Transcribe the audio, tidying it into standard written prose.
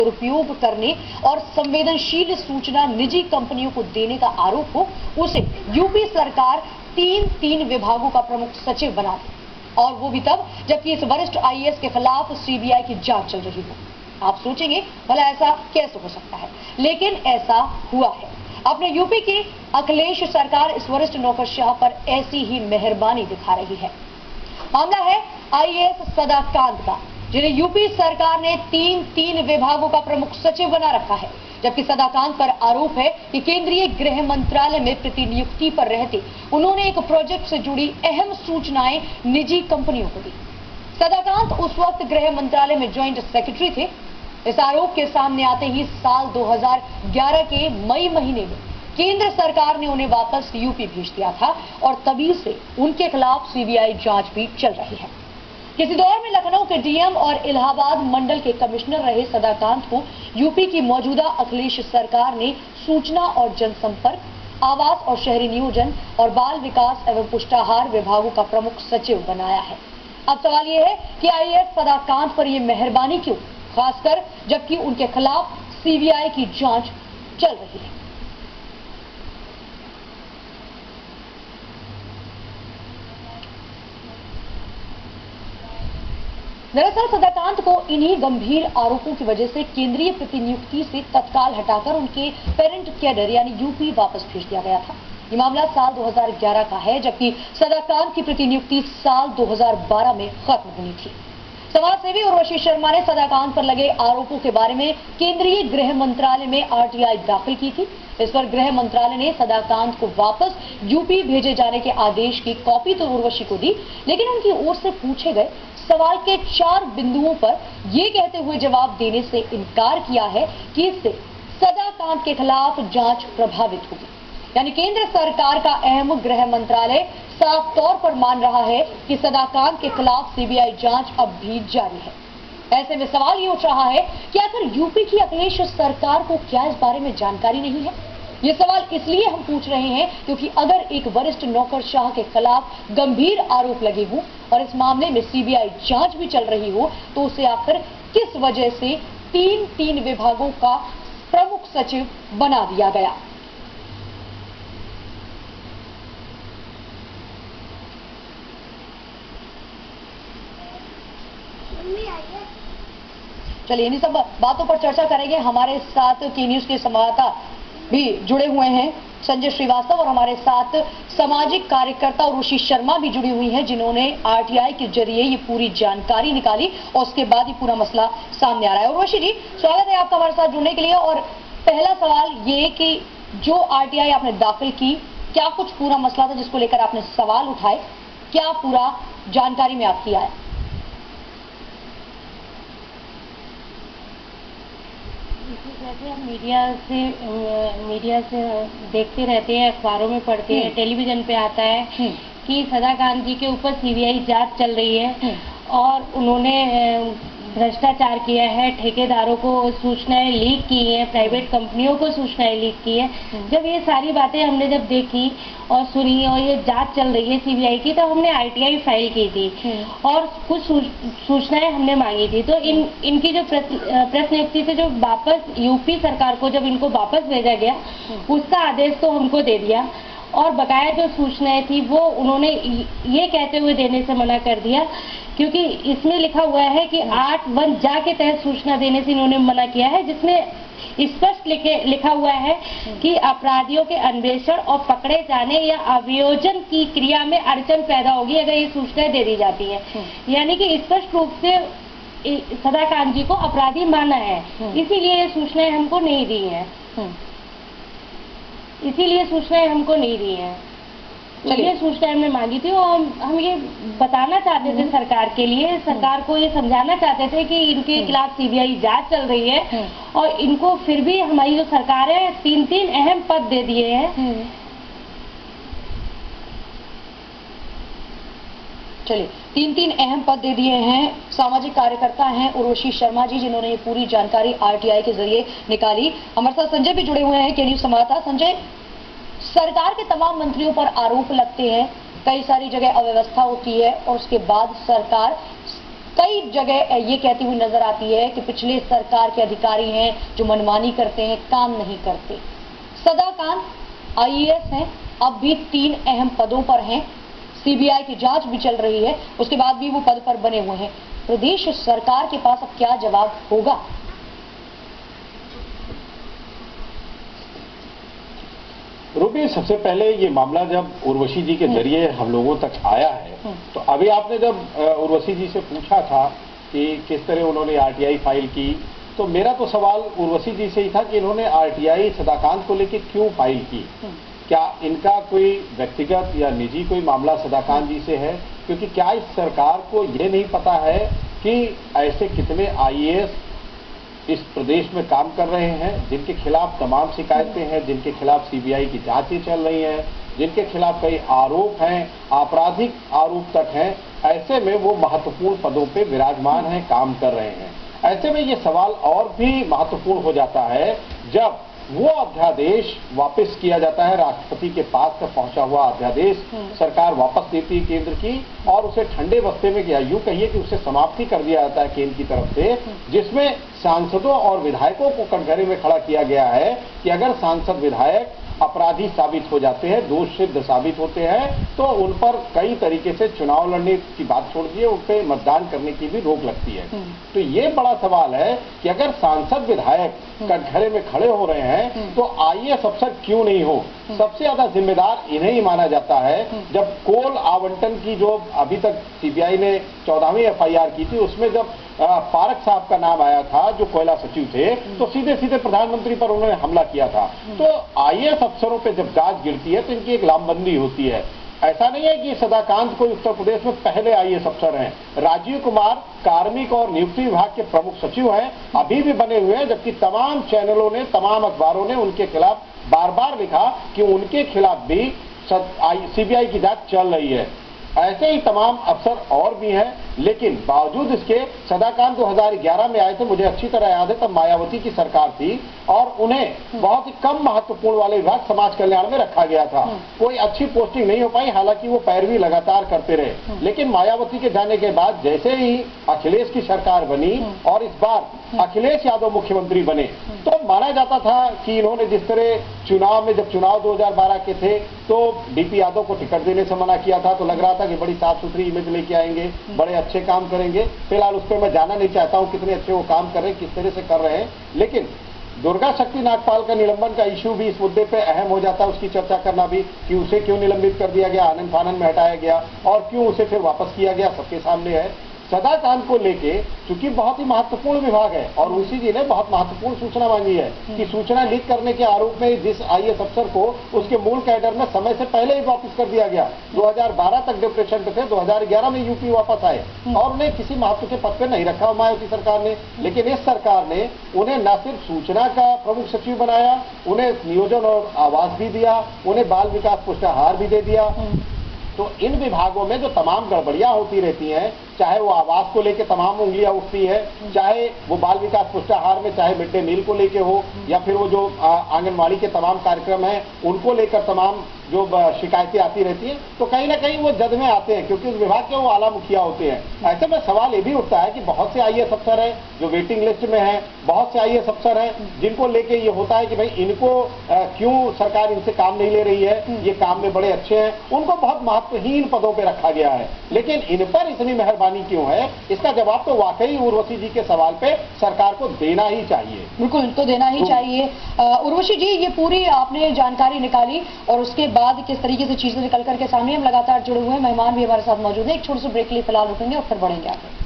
दुरुपयोग करने और संवेदनशील सूचना निजी कंपनियों को देने का आरोप हो, उसे यूपी सरकार तीन विभागों का प्रमुख सचिव बना दे, और वो भी तब जबकि इस वरिष्ठ आईएएस के खिलाफ सीबीआई की जांच चल रही हो। आप सोचेंगे भला ऐसा कैसे हो सकता है, लेकिन ऐसा हुआ है। अपने यूपी के अखिलेश सरकार इस वरिष्ठ नौकरशाह पर ऐसी ही मेहरबानी दिखा रही है। मामला है आईएएस सदाकांत का, जिन्हें यूपी सरकार ने तीन विभागों का प्रमुख सचिव बना रखा है, जबकि सदाकांत पर आरोप है कि केंद्रीय गृह मंत्रालय में प्रतिनियुक्ति पर रहते उन्होंने एक प्रोजेक्ट से जुड़ी अहम सूचनाएं निजी कंपनियों को दी। सदाकांत उस वक्त गृह मंत्रालय में ज्वाइंट सेक्रेटरी थे। इस आरोप के सामने आते ही साल 2011 के मई महीने में केंद्र सरकार ने उन्हें वापस यूपी भेज दिया था और तभी से उनके खिलाफ सीबीआई जांच भी चल रही है। किसी दौर में लखनऊ के डीएम और इलाहाबाद मंडल के कमिश्नर रहे सदाकांत को यूपी की मौजूदा अखिलेश सरकार ने सूचना और जनसंपर्क, आवास और शहरी नियोजन और बाल विकास एवं पुष्टाहार विभागों का प्रमुख सचिव बनाया है। अब सवाल यह है कि आईएएस सदाकांत पर यह मेहरबानी क्यों, खासकर जबकि उनके खिलाफ सीबीआई की जांच चल रही है। दरअसल सदाकांत को इन्हीं गंभीर आरोपों की वजह से केंद्रीय प्रतिनियुक्ति से तत्काल हटाकर उनके पेरेंट कैडर यानी यूपी वापस भेज दिया गया था। ये मामला साल 2011 का है, जबकि सदाकांत की प्रतिनियुक्ति साल 2012 में खत्म होनी थी। समाजसेवी उर्वशी शर्मा ने सदाकांत पर लगे आरोपों के बारे में केंद्रीय गृह मंत्रालय में आरटीआई दाखिल की थी। इस पर गृह मंत्रालय ने सदाकांत को वापस यूपी भेजे जाने के आदेश की कॉपी तो उर्वशी को दी, लेकिन उनकी ओर से पूछे गए सवाल के 4 बिंदुओं पर ये कहते हुए जवाब देने से इनकार किया है कि इससे सदाकांत के खिलाफ जांच प्रभावित होगी। यानी केंद्र सरकार का अहम गृह मंत्रालय साफ तौर पर मान रहा है कि सदाकांत के खिलाफ सीबीआई जांच अब भी जारी है। ऐसे में सवाल ये उठ रहा है कि आखिर यूपी की अखिलेश सरकार को क्या इस बारे में जानकारी नहीं है। ये सवाल इसलिए हम पूछ रहे हैं क्योंकि अगर एक वरिष्ठ नौकरशाह के खिलाफ गंभीर आरोप लगे हों और इस मामले में सीबीआई जांच भी चल रही हो, तो उसे आखिर किस वजह से तीन विभागों का प्रमुख सचिव बना दिया गया। चलिए इन्हीं सब बातों पर चर्चा करेंगे। हमारे साथ के न्यूज के संवाददाता भी जुड़े हुए हैं, संजय श्रीवास्तव, और हमारे साथ सामाजिक कार्यकर्ता उर्वशी शर्मा भी जुड़ी हुई हैं, जिन्होंने आरटीआई के जरिए ये पूरी जानकारी निकाली और उसके बाद ही पूरा मसला सामने आ रहा है। उर्वशी जी, स्वागत है आपका हमारे साथ जुड़ने के लिए। और पहला सवाल ये कि जो आरटीआई आपने दाखिल की, क्या कुछ पूरा मसला था जिसको लेकर आपने सवाल उठाए, क्या पूरा जानकारी में आपकी आया? जैसे हम मीडिया से देखते रहते हैं, अखबारों में पढ़ते हैं, टेलीविजन पे आता है कि सदाकांत जी के ऊपर सीबीआई जांच चल रही है और उन्होंने भ्रष्टाचार किया है, ठेकेदारों को सूचनाएं लीक की हैं, प्राइवेट कंपनियों को सूचनाएं लीक की है। जब ये सारी बातें हमने जब देखी और सुनी और ये जांच चल रही है सीबीआई की, तो हमने आरटीआई फाइल की थी और कुछ सूचनाएं हमने मांगी थी। तो इनकी जो प्रतिनियुक्ति से जो वापस यूपी सरकार को जब इनको वापस भेजा गया, उसका आदेश तो हमको दे दिया और बकाया जो सूचनाएं थी वो उन्होंने ये कहते हुए देने से मना कर दिया, क्योंकि इसमें लिखा हुआ है कि 8(1) जा के तहत सूचना देने से इन्होंने मना किया है, जिसमें स्पष्ट लिखा हुआ है कि अपराधियों के अन्वेषण और पकड़े जाने या अभियोजन की क्रिया में अड़चन पैदा होगी अगर ये सूचनाएं दे दी जाती है। यानी कि स्पष्ट रूप से सदाकांत जी को अपराधी माना है, इसीलिए ये सूचनाएं हमको नहीं दी हैं। इसीलिए सूचनाएं हमको नहीं दी हैं। ये सूचनाएं हमने मांगी थी और हम ये बताना चाहते थे सरकार के लिए, सरकार को ये समझाना चाहते थे कि इनके खिलाफ सीबीआई जांच चल रही है और इनको फिर भी हमारी जो सरकार है तीन अहम पद दे दिए हैं। चलिए, तीन अहम पद दे दिए हैं। सामाजिक कार्यकर्ता हैं उर्वशी शर्मा जी, जिन्होंने ये पूरी जानकारी आरटीआई के जरिए निकाली। हमारे साथ संजय भी जुड़े हुए हैं, के न्यूज संवाददाता। संजय, सरकार के तमाम मंत्रियों पर आरोप लगते हैं, कई सारी जगह अव्यवस्था होती है और उसके बाद सरकार कई जगह ये कहती हुई नजर आती है कि पिछले सरकार के अधिकारी हैं जो मनमानी करते हैं, काम नहीं करते। सदाकांत आईएएस हैं, अब भी 3 अहम पदों पर हैं, सीबीआई की जांच भी चल रही है, उसके बाद भी वो पद पर बने हुए हैं। प्रदेश सरकार के पास अब क्या जवाब होगा? रूबी, सबसे पहले ये मामला जब उर्वशी जी के जरिए हम लोगों तक आया है, तो अभी आपने जब उर्वशी जी से पूछा था कि किस तरह उन्होंने आरटीआई फाइल की, तो मेरा तो सवाल उर्वशी जी से ही था कि इन्होंने आरटीआई सदाकांत को लेकर क्यों फाइल की। क्या इनका कोई व्यक्तिगत या निजी कोई मामला सदाकांत जी से है? क्योंकि क्या इस सरकार को ये नहीं पता है कि ऐसे कितने आईएएस इस प्रदेश में काम कर रहे हैं जिनके खिलाफ तमाम शिकायतें हैं, जिनके खिलाफ सीबीआई की जांचें चल रही हैं, जिनके खिलाफ कई आरोप हैं, आपराधिक आरोप तक हैं। ऐसे में वो महत्वपूर्ण पदों पे विराजमान हैं, काम कर रहे हैं। ऐसे में ये सवाल और भी महत्वपूर्ण हो जाता है जब वो अध्यादेश वापस किया जाता है, राष्ट्रपति के पास तक पहुंचा हुआ अध्यादेश सरकार वापस देती है केंद्र की, और उसे ठंडे बस्ते में, या यूं कहिए कि उसे समाप्ति कर दिया जाता है केंद्र की तरफ से, जिसमें सांसदों और विधायकों को कटघरे में खड़ा किया गया है कि अगर सांसद विधायक अपराधी साबित हो जाते हैं, दोष सिद्ध साबित होते हैं, तो उन पर कई तरीके से चुनाव लड़ने की बात छोड़ दिए, उन पर मतदान करने की भी रोक लगती है। तो ये बड़ा सवाल है कि अगर सांसद विधायक कटघरे में खड़े हो रहे हैं तो आईएएस अफसर क्यों नहीं हो? सबसे ज्यादा जिम्मेदार इन्हें ही माना जाता है। जब कोल आवंटन की जो अभी तक सीबीआई ने 14वीं एफआईआर की थी, उसमें जब पारक साहब का नाम आया था जो कोयला सचिव थे, तो सीधे सीधे प्रधानमंत्री पर उन्होंने हमला किया था। तो आईएएस अफसरों पे जब गाज गिरती है तो इनकी एक लामबंदी होती है। ऐसा नहीं है कि सदाकांत कोई उत्तर प्रदेश में पहले आईएएस अफसर हैं। राजीव कुमार कार्मिक और नियुक्ति विभाग के प्रमुख सचिव हैं, अभी भी बने हुए हैं, जबकि तमाम चैनलों ने, तमाम अखबारों ने उनके खिलाफ बार बार लिखा कि उनके खिलाफ भी सीबीआई की जांच चल रही है। ऐसे ही तमाम अफसर और भी हैं, लेकिन बावजूद इसके सदाकांत 2011 में आए थे, मुझे अच्छी तरह याद है, तब मायावती की सरकार थी और उन्हें बहुत ही कम महत्वपूर्ण वाले विभाग समाज कल्याण में रखा गया था। कोई अच्छी पोस्टिंग नहीं हो पाई, हालांकि वो पैरवी लगातार करते रहे। लेकिन मायावती के जाने के बाद जैसे ही अखिलेश की सरकार बनी और इस बार अखिलेश यादव मुख्यमंत्री बने, तो माना जाता था कि इन्होंने जिस तरह चुनाव में, जब चुनाव 2012 के थे, तो डीपी यादव को टिकट देने से मना किया था, तो लग रहा था कि बड़ी साफ सुथरी इमेज लेके आएंगे, बड़े अच्छे काम करेंगे। फिलहाल उस पर मैं जाना नहीं चाहता हूं कितने अच्छे वो काम कर रहे हैं, किस तरह से कर रहे हैं। लेकिन दुर्गा शक्ति नागपाल का निलंबन का इश्यू भी इस मुद्दे पे अहम हो जाता है, उसकी चर्चा करना भी, कि उसे क्यों निलंबित कर दिया गया, आनन फानन में हटाया गया और क्यों उसे फिर वापस किया गया, सबके सामने है। सदाकांत को लेके चूंकि बहुत ही महत्वपूर्ण विभाग है और उसी जी ने बहुत महत्वपूर्ण सूचना मांगी है कि सूचना लीक करने के आरोप में जिस आईएएस अफसर को उसके मूल कैडर में समय से पहले ही वापस कर दिया गया। 2012 तक डिप्रेशन पे थे, 2011 में यूपी वापस आए और उन्हें किसी महत्व के पद पर नहीं रखा मायावती सरकार ने। लेकिन इस सरकार ने उन्हें न सिर्फ सूचना का प्रमुख सचिव बनाया, उन्हें नियोजन और आवास भी दिया, उन्हें बाल विकास पुरस्कार भी दे दिया। तो इन विभागों में जो तमाम गड़बड़ियां होती रहती हैं, चाहे वो आवास को लेके तमाम उंगलियां उठती है, चाहे वो बाल विकास पुरस्कार में, चाहे मिड डे मील को लेके हो, या फिर वो जो आंगनबाड़ी के तमाम कार्यक्रम हैं उनको लेकर तमाम जो शिकायतें आती रहती हैं, तो कहीं ना कहीं वो जद में आते हैं क्योंकि उस विभाग के वो आला मुखिया होते हैं। ऐसे में सवाल ये भी उठता है कि बहुत से आईएएस अफसर हैं जो वेटिंग लिस्ट में हैं, बहुत से आईएएस अफसर हैं जिनको लेके ये होता है कि भाई इनको क्यों सरकार इनसे काम नहीं ले रही है, ये काम में बड़े अच्छे हैं, उनको बहुत महत्वहीन पदों पर रखा गया है। लेकिन इन पर इतनी मेहरबानी क्यों है, इसका जवाब तो वाकई उर्वशी जी के सवाल पे सरकार को देना ही चाहिए। बिल्कुल, तो देना ही चाहिए। उर्वशी जी, ये पूरी आपने जानकारी निकाली और उसके बाद किस तरीके से चीजें निकल करके सामने, हम लगातार जुड़े हुए हैं, मेहमान भी हमारे साथ मौजूद है। एक छोटे से ब्रेक के लिए फिलहाल रुकेंगे और फिर बढ़ेंगे आगे।